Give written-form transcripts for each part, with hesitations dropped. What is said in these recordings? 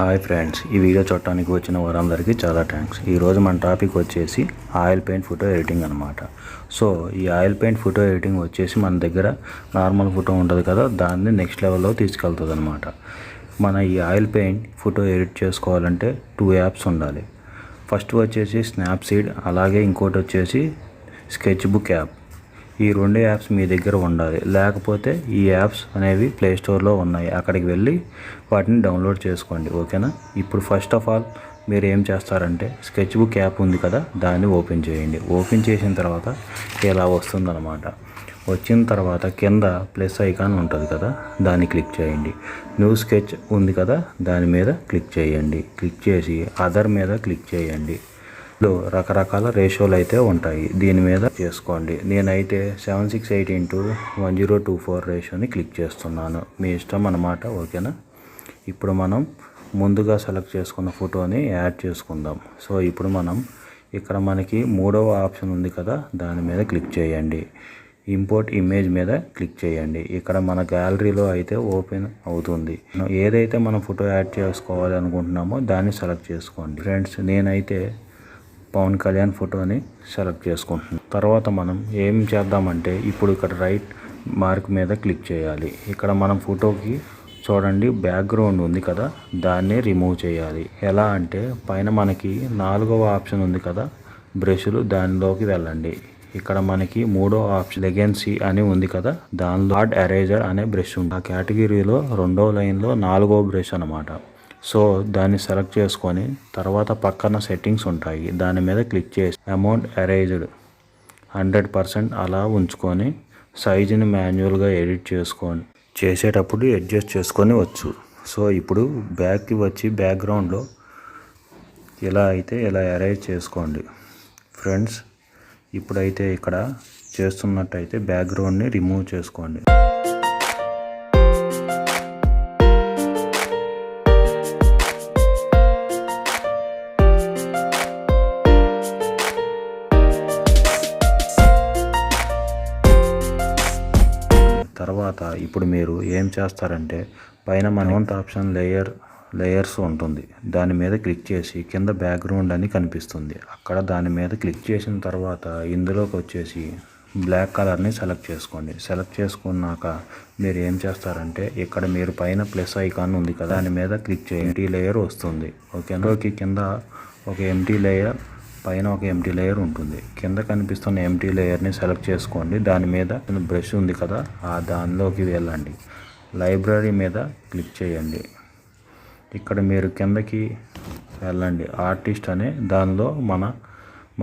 Hi friends, ఈ video చూడటానికి వచ్చిన వారందరికీ చాలా థ్యాంక్స్. ఈరోజు మన టాపిక్ వచ్చేసి ఆయిల్ పెయింట్ ఫోటో ఎడిటింగ్ అనమాట. సో ఈ ఆయిల్ పెయింట్ ఫోటో ఎడిటింగ్ వచ్చేసి మన దగ్గర నార్మల్ ఫోటో ఉంటుంది కదా, దాన్ని నెక్స్ట్ లెవెల్లో తీసుకెళ్తుంది అనమాట. మన ఈ ఆయిల్ పెయింట్ ఫోటో ఎడిట్ చేసుకోవాలంటే 2 యాప్స్ ఉండాలి. ఫస్ట్ వచ్చేసి స్నాప్సీడ్, అలాగే ఇంకోటి వచ్చేసి స్కెచ్ బుక్ యాప్. ఈ 2 యాప్స్ మీ దగ్గర ఉండాలి. లేకపోతే ఈ యాప్స్ అనేవి ప్లేస్టోర్లో ఉన్నాయి, అక్కడికి వెళ్ళి వాటిని డౌన్లోడ్ చేసుకోండి. ఓకేనా? ఇప్పుడు ఫస్ట్ ఆఫ్ ఆల్ మీరు ఏం చేస్తారంటే స్కెచ్ బుక్ యాప్ ఉంది కదా, దాన్ని ఓపెన్ చేయండి. ఓపెన్ చేసిన తర్వాత ఇలా వస్తుందన్నమాట. వచ్చిన తర్వాత కింద ప్లస్ ఐకాన్ ఉంటుంది కదా, దాన్ని క్లిక్ చేయండి. న్యూ స్కెచ్ ఉంది కదా, దాని మీద క్లిక్ చేయండి. క్లిక్ చేసి అదర్ మీద క్లిక్ చేయండి. రకరకాల రేషియోలు అయితే ఉంటాయి, దీని మీద చేసుకోండి. నేనైతే 768:1024 రేషియోని క్లిక్ చేస్తున్నాను. మీ ఇష్టం అన్నమాట. ఓకేనా? ఇప్పుడు మనం ముందుగా సెలెక్ట్ చేసుకున్న ఫోటోని యాడ్ చేసుకుందాం. సో ఇప్పుడు మనం ఇక్కడ మనకి 3వ ఆప్షన్ ఉంది కదా, దాని మీద క్లిక్ చేయండి. ఇంపోర్ట్ ఇమేజ్ మీద క్లిక్ చేయండి. ఇక్కడ మన గ్యాలరీలో అయితే ఓపెన్ అవుతుంది. ఏదైతే మనం ఫోటో యాడ్ చేసుకోవాలి అనుకుంటున్నామో దాన్ని సెలెక్ట్ చేసుకోండి. ఫ్రెండ్స్, నేనైతే పవన్ కళ్యాణ్ ఫోటోని సెలెక్ట్ చేసుకుంటున్నాం. తర్వాత మనం ఏం చేద్దామంటే ఇప్పుడు ఇక్కడ రైట్ మార్క్ మీద క్లిక్ చేయాలి. ఇక్కడ మనం ఫోటోకి చూడండి బ్యాక్గ్రౌండ్ ఉంది కదా, దాన్ని రిమూవ్ చేయాలి. ఎలా అంటే పైన మనకి 4వ ఆప్షన్ ఉంది కదా, బ్రష్లు, దానిలోకి వెళ్ళండి. ఇక్కడ మనకి 3వ ఆప్షన్ లెగెన్సీ అని ఉంది కదా, దానిలో హార్డ్ ఎరేజర్ అనే బ్రష్ ఉంది. ఆ కేటగిరీలో 2వ లైన్లో 4వ బ్రష్ అనమాట. సో దాన్ని సెలెక్ట్ చేసుకొని తర్వాత పక్కన సెట్టింగ్స్ ఉంటాయి, దాని మీద క్లిక్ చేసి అమౌంట్ ఎరేజ్డ్ 100% అలా ఉంచుకొని సైజుని మాన్యువల్గా ఎడిట్ చేసుకోండి. చేసేటప్పుడు అడ్జస్ట్ చేసుకొని వచ్చు. సో ఇప్పుడు బ్యాక్కి వచ్చి బ్యాక్గ్రౌండ్లో ఇలా ఎరేజ్ చేసుకోండి. ఫ్రెండ్స్, ఇప్పుడైతే ఇక్కడ చేస్తున్నట్టయితే బ్యాక్గ్రౌండ్ని రిమూవ్ చేసుకోండి. తర్వాత ఇప్పుడు మీరు ఏం చేస్తారంటే పైన మౌంట్ ఆప్షన్ లేయర్స్ ఉంటుంది, దాని మీద క్లిక్ చేసి కింద బ్యాక్గ్రౌండ్ అని కనిపిస్తుంది, అక్కడ దాని మీద క్లిక్ చేసిన తర్వాత ఇందులోకి వచ్చేసి బ్లాక్ కలర్ని సెలెక్ట్ చేసుకోండి. సెలెక్ట్ చేసుకున్నాక మీరు ఏం చేస్తారంటే ఇక్కడ మీరు పైన ప్లస్ ఐకాన్ ఉంది కదా, దాని మీద క్లిక్ చేయండి. ఎంటీ లేయర్ వస్తుంది. ఓకేనా? కింద ఒక ఎంటీ లేయర్, పైన ఒక ఎంటీ లేయర్ ఉంటుంది. కింద కనిపిస్తున్న ఎంటీ లేయర్ని సెలెక్ట్ చేసుకోండి. దాని మీద బ్రష్ ఉంది కదా, దానిలోకి వెళ్ళండి. లైబ్రరీ మీద క్లిక్ చేయండి. ఇక్కడ మీరు కిందకి వెళ్ళండి. ఆర్టిస్ట్ అనే దానిలో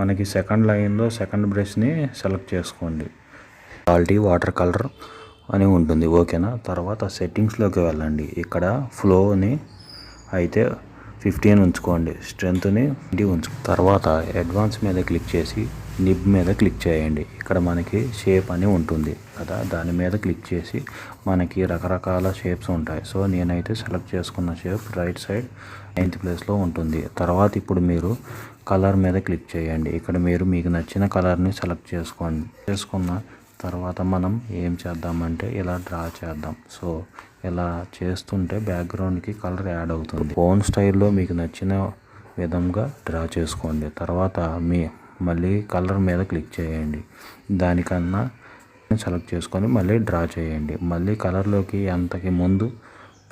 మనకి సెకండ్ లైన్లో సెకండ్ బ్రష్ని సెలెక్ట్ చేసుకోండి. క్వాలిటీ వాటర్ కలర్ అని ఉంటుంది. ఓకేనా? తర్వాత సెట్టింగ్స్లోకి వెళ్ళండి. ఇక్కడ ఫ్లోని అయితే 15 ఉంచుకోండి, స్ట్రెంత్ని తర్వాత అడ్వాన్స్ మీద క్లిక్ చేసి నిబ్ మీద క్లిక్ చేయండి. ఇక్కడ మనకి షేప్ అని ఉంటుంది కదా, దాని మీద క్లిక్ చేసి మనకి రకరకాల షేప్స్ ఉంటాయి. సో నేనైతే సెలెక్ట్ చేసుకున్న షేప్ రైట్ సైడ్ 9th ప్లేస్లో ఉంటుంది. తర్వాత ఇప్పుడు మీరు కలర్ మీద క్లిక్ చేయండి. ఇక్కడ మీరు మీకు నచ్చిన కలర్ని సెలెక్ట్ చేసుకున్న తర్వాత మనం ఏం చేద్దామంటే ఇలా డ్రా చేద్దాం. సో ఇలా చేస్తుంటే బ్యాక్గ్రౌండ్కి కలర్ యాడ్ అవుతుంది. ఓన్ స్టైల్లో మీకు నచ్చిన విధంగా డ్రా చేసుకోండి. తర్వాత మళ్ళీ కలర్ మీద క్లిక్ చేయండి. దానికన్నా సెలెక్ట్ చేసుకొని మళ్ళీ డ్రా చేయండి. మళ్ళీ కలర్లోకి అంతకి ముందు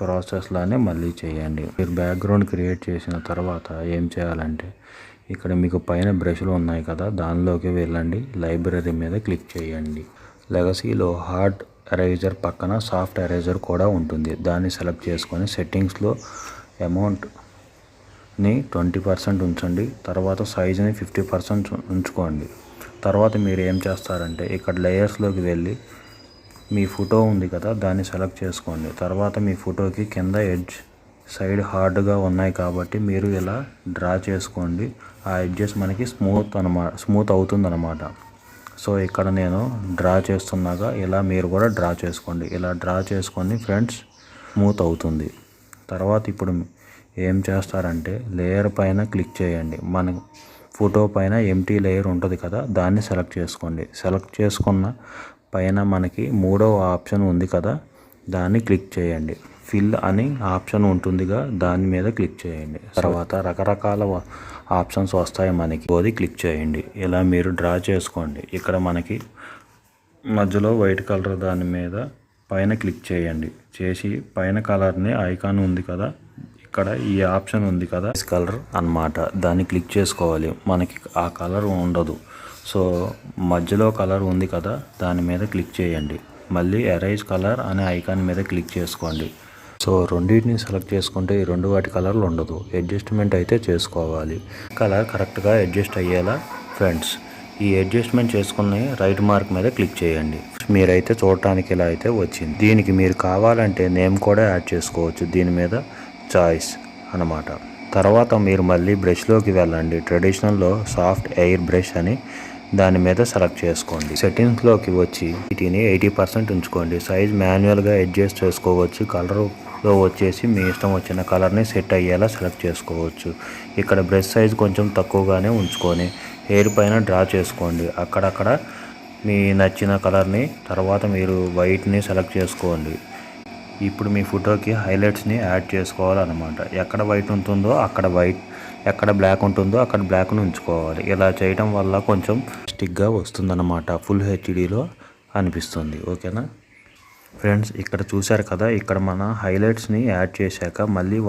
ప్రాసెస్లానే మళ్ళీ చేయండి. మీరు బ్యాక్గ్రౌండ్ క్రియేట్ చేసిన తర్వాత ఏం చేయాలంటే ఇక్కడ మీకు పైన బ్రష్లు ఉన్నాయి కదా, దానిలోకి వెళ్ళండి. లైబ్రరీ మీద క్లిక్ చేయండి. లెగసీలో హార్డ్ ఎరేజర్ పక్కన సాఫ్ట్ ఎరేజర్ కూడా ఉంటుంది, దాన్ని సెలెక్ట్ చేసుకొని సెట్టింగ్స్లో అమౌంట్ని 20% ఉంచండి. తర్వాత సైజుని 50% ఉంచుకోండి. తర్వాత మీరు ఏం చేస్తారంటే ఇక్కడ లేయర్స్లోకి వెళ్ళి మీ ఫోటో ఉంది కదా, దాన్ని సెలెక్ట్ చేసుకోండి. తర్వాత మీ ఫోటోకి కింద ఎడ్జ్ సైడ్ హార్డ్గా ఉన్నాయి కాబట్టి మీరు ఇలా డ్రా చేసుకోండి. ఆ ఎడ్జెస్ మనకి స్మూత్ అవుతుందన్నమాట. సో ఇక్కడ నేను డ్రా చేస్తున్నాగా ఇలా మీరు కూడా డ్రా చేసుకోండి. ఇలా డ్రా చేసుకోండి ఫ్రెండ్స్, స్మూత్ అవుతుంది. తర్వాత ఇప్పుడు ఏం చేస్తారంటే లేయర్ పైన క్లిక్ చేయండి. మన ఫోటో పైన ఎంటీ లేయర్ ఉంటుంది కదా, దాన్ని సెలెక్ట్ చేసుకోండి. సెలెక్ట్ చేసుకున్న పైన మనకి 3వ ఆప్షన్ ఉంది కదా, దాన్ని క్లిక్ చేయండి. ఫిల్ అని ఆప్షన్ ఉంటుందిగా, దాని మీద క్లిక్ చేయండి. తర్వాత రకరకాల ఆప్షన్స్ వస్తాయి మనకి, అది క్లిక్ చేయండి. ఇలా మీరు డ్రా చేసుకోండి. ఇక్కడ మనకి మధ్యలో వైట్ కలర్ దాని మీద పైన క్లిక్ చేయండి. చేసి పైన కలర్ని ఐకాన్ ఉంది కదా, ఇక్కడ ఈ ఆప్షన్ ఉంది కదా, కలర్ అన్నమాట, దాన్ని క్లిక్ చేసుకోవాలి. మనకి ఆ కలర్ ఉండదు. సో మధ్యలో కలర్ ఉంది కదా, దాని మీద క్లిక్ చేయండి. మళ్ళీ ఎరేజ్ కలర్ అనే ఐకాన్ మీద క్లిక్ చేసుకోండి. సో రెండింటిని సెలెక్ట్ చేసుకుంటే ఈ రెండు వాటి కలర్లు ఉండదు. అడ్జస్ట్మెంట్ అయితే చేసుకోవాలి. కలర్ కరెక్ట్గా అడ్జస్ట్ అయ్యేలా ఫ్రెండ్స్ ఈ అడ్జస్ట్మెంట్ చేసుకుని రైట్ మార్క్ మీద క్లిక్ చేయండి. మీరైతే చూడటానికి ఇలా అయితే వచ్చింది. దీనికి మీరు కావాలంటే నేమ్ కూడా యాడ్ చేసుకోవచ్చు. దీని మీద చాయిస్ అన్నమాట. తర్వాత మీరు మళ్ళీ బ్రష్లోకి వెళ్ళండి. ట్రెడిషనల్లో సాఫ్ట్ ఎయిర్ బ్రష్ అని దాని మీద సెలెక్ట్ చేసుకోండి. సెట్టింగ్స్లోకి వచ్చి వీటిని 80% ఉంచుకోండి. సైజ్ మాన్యువల్గా అడ్జస్ట్ చేసుకోవచ్చు. కలర్లో వచ్చేసి మీ ఇష్టం వచ్చిన కలర్ని సెట్ అయ్యేలా సెలెక్ట్ చేసుకోవచ్చు. ఇక్కడ బ్రష్ సైజ్ కొంచెం తక్కువగానే ఉంచుకొని హెయిర్ పైన డ్రా చేసుకోండి. అక్కడక్కడ మీ నచ్చిన కలర్ని, తర్వాత మీరు వైట్ని సెలెక్ట్ చేసుకోండి. ఇప్పుడు మీ ఫోటోకి హైలైట్స్ని యాడ్ చేసుకోవాలన్నమాట. ఎక్కడ వైట్ ఉంటుందో అక్కడ వైట్, ఎక్కడ బ్లాక్ ఉంటుందో అక్కడ బ్లాక్ను ఉంచుకోవాలి. ఇలా చేయడం వల్ల కొంచెం స్టిక్గా వస్తుందన్నమాట. ఫుల్ హెచ్డీలో అనిపిస్తుంది. ఓకేనా ఫ్రెండ్స్, ఇక్కడ చూశారు కదా, ఇక్కడ మన హైలైట్స్ని యాడ్ చేశాక మళ్ళీ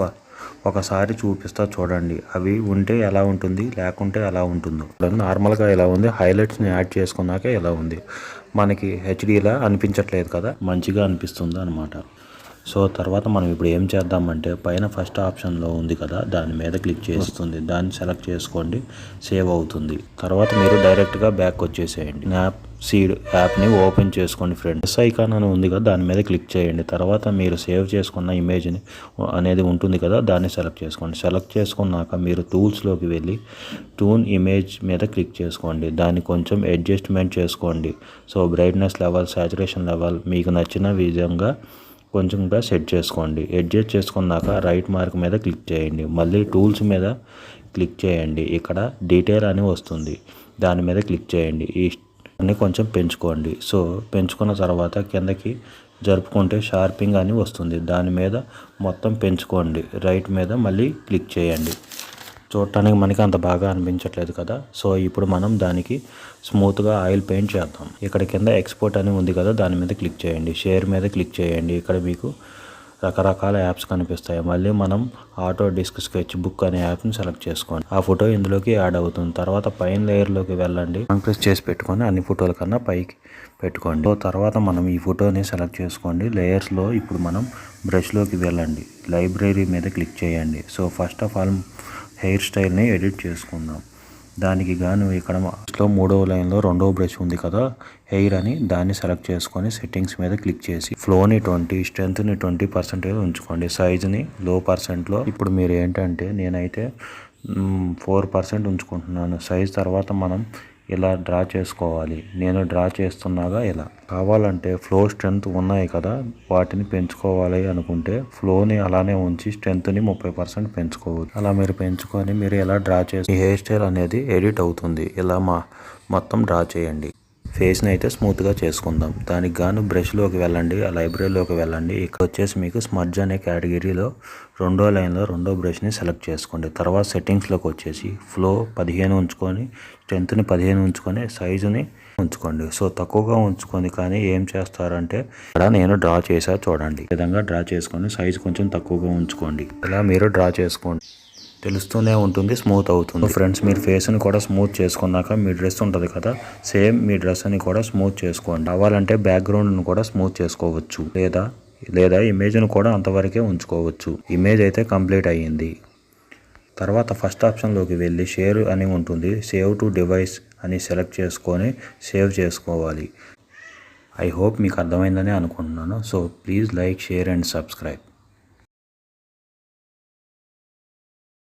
ఒకసారి చూపిస్తా చూడండి. అవి ఉంటే ఎలా ఉంటుంది, లేకుంటే ఎలా ఉంటుందో. నార్మల్గా ఎలా ఉంది, హైలైట్స్ని యాడ్ చేసుకున్నాక ఎలా ఉంది. మనకి హెచ్డీలా అనిపించట్లేదు కదా, మంచిగా అనిపిస్తుంది అనమాట. సో తర్వాత మనం ఇప్పుడు ఏం చేద్దామంటే పైన ఫస్ట్ ఆప్షన్లో ఉంది కదా, దాని మీద క్లిక్ చేస్తుంది. దాన్ని సెలెక్ట్ చేసుకోండి, సేవ్ అవుతుంది. తర్వాత మీరు డైరెక్ట్గా బ్యాక్ వచ్చేసేయండి. స్నాప్సీడ్ యాప్ని ఓపెన్ చేసుకోండి ఫ్రెండ్స్. ఐకాన్ అని ఉంది కదా, దాని మీద క్లిక్ చేయండి. తర్వాత మీరు సేవ్ చేసుకున్న ఇమేజ్ని అనేది ఉంటుంది కదా, దాన్ని సెలెక్ట్ చేసుకోండి. సెలెక్ట్ చేసుకున్నాక మీరు టూల్స్లోకి వెళ్ళి టూన్ ఇమేజ్ మీద క్లిక్ చేసుకోండి. దాన్ని కొంచెం అడ్జస్ట్మెంట్ చేసుకోండి. So brightness level, saturation level మీకు నచ్చిన విధంగా కొంచెంగా సెట్ చేసుకోండి. అడ్జస్ట్ చేసుకున్నాక రైట్ మార్క్ మీద క్లిక్ చేయండి. మళ్ళీ టూల్స్ మీద క్లిక్ చేయండి. ఇక్కడ డీటెయిల్ అని వస్తుంది, దాని మీద క్లిక్ చేయండి. ఈ కొంచెం పెంచుకోండి. సో పెంచుకున్న తర్వాత కిందకి జరుపుకుంటే షార్పింగ్ అని వస్తుంది, దాని మీద మొత్తం పెంచుకోండి. రైట్ మీద మళ్ళీ క్లిక్ చేయండి. చూడటానికి మనకి అంత బాగా అనిపించట్లేదు కదా. సో ఇప్పుడు మనం దానికి స్మూత్గా ఆయిల్ పెయింట్ చేద్దాం. ఇక్కడ కింద ఎక్స్పోర్ట్ అని ఉంది కదా, దాని మీద క్లిక్ చేయండి. షేర్ మీద క్లిక్ చేయండి. ఇక్కడ మీకు రకరకాల యాప్స్ కనిపిస్తాయి. మళ్ళీ మనం ఆటో డిస్క్ స్కెచ్ బుక్ అనే యాప్ని సెలెక్ట్ చేసుకోండి. ఆ ఫోటో ఇందులోకి యాడ్ అవుతుంది. తర్వాత పైన లేయర్లోకి వెళ్ళండి. ప్రెస్ చేసి పెట్టుకొని అన్ని ఫోటోల కన్నా పైకి పెట్టుకోండి. తర్వాత మనం ఈ ఫోటోని సెలెక్ట్ చేసుకోండి. లేయర్స్లో ఇప్పుడు మనం బ్రష్లోకి వెళ్ళండి. లైబ్రరీ మీద క్లిక్ చేయండి. So first of all hair స్టైల్ని ఎడిట్ చేసుకుందాం. దానికి గాను ఇక్కడ మూడవ లైన్లో రెండవ బ్రష్ ఉంది కదా, హెయిర్ అని, దాన్ని సెలెక్ట్ చేసుకొని సెట్టింగ్స్ మీద క్లిక్ చేసి ఫ్లోని 20, స్ట్రెంత్ని 20% ఉంచుకోండి. సైజుని లో పర్సెంట్లో. ఇప్పుడు మీరు ఏంటంటే నేనైతే 4% ఉంచుకుంటున్నాను సైజ్. తర్వాత మనం ఇలా డ్రా చేసుకోవాలి. నేను డ్రా చేస్తున్నాగా ఇలా. కావాలంటే ఫ్లో స్ట్రెంత్ ఉన్నాయి కదా, వాటిని పెంచుకోవాలి అనుకుంటే ఫ్లోని అలానే ఉంచి స్ట్రెంత్ని 30% పెంచుకోవచ్చు. అలా మీరు పెంచుకొని మీరు ఎలా డ్రా చేసి ఈ హెయిర్ స్టైల్ అనేది ఎడిట్ అవుతుంది. ఇలా మొత్తం డ్రా చేయండి. ఫేస్ని అయితే స్మూత్గా చేసుకుందాం. దానికి గాను బ్రష్లోకి వెళ్ళండి, ఆ లైబ్రరీలోకి వెళ్ళండి. ఇక్కడ వచ్చేసి మీకు స్మడ్జ్ అనే కేటగిరీలో రెండో లైన్లో రెండో బ్రష్ని సెలెక్ట్ చేసుకోండి. తర్వాత సెట్టింగ్స్లోకి వచ్చేసి ఫ్లో 15 ఉంచుకొని, స్ట్రెంత్ని 15 ఉంచుకొని, సైజుని ఉంచుకోండి. సో తక్కువగా ఉంచుకొని, కానీ ఏం చేస్తారంటే ఇక్కడ నేను డ్రా చేసా చూడండి. ఈ విధంగా డ్రా చేసుకొని సైజు కొంచెం తక్కువగా ఉంచుకోండి. ఇలా మీరు డ్రా చేసుకోండి. తెలుస్తూనే ఉంటుంది, స్మూత్ అవుతుంది. ఫ్రెండ్స్, మీరు ఫేస్ని కూడా స్మూత్ చేసుకున్నాక మీ డ్రెస్ ఉంటుంది కదా, సేమ్ మీ డ్రెస్ని కూడా స్మూత్ చేసుకోండి. కావాలంటే బ్యాక్గ్రౌండ్ను కూడా స్మూత్ చేసుకోవచ్చు, లేదా ఇమేజ్ను కూడా అంతవరకే ఉంచుకోవచ్చు. ఇమేజ్ అయితే కంప్లీట్ అయ్యింది. తర్వాత ఫస్ట్ ఆప్షన్లోకి వెళ్ళి షేర్ అని ఉంటుంది, సేవ్ టు డివైస్ అని సెలెక్ట్ చేసుకొని సేవ్ చేసుకోవాలి. ఐ హోప్ మీకు అర్థమైందని అనుకుంటున్నాను. So please like, share and subscribe.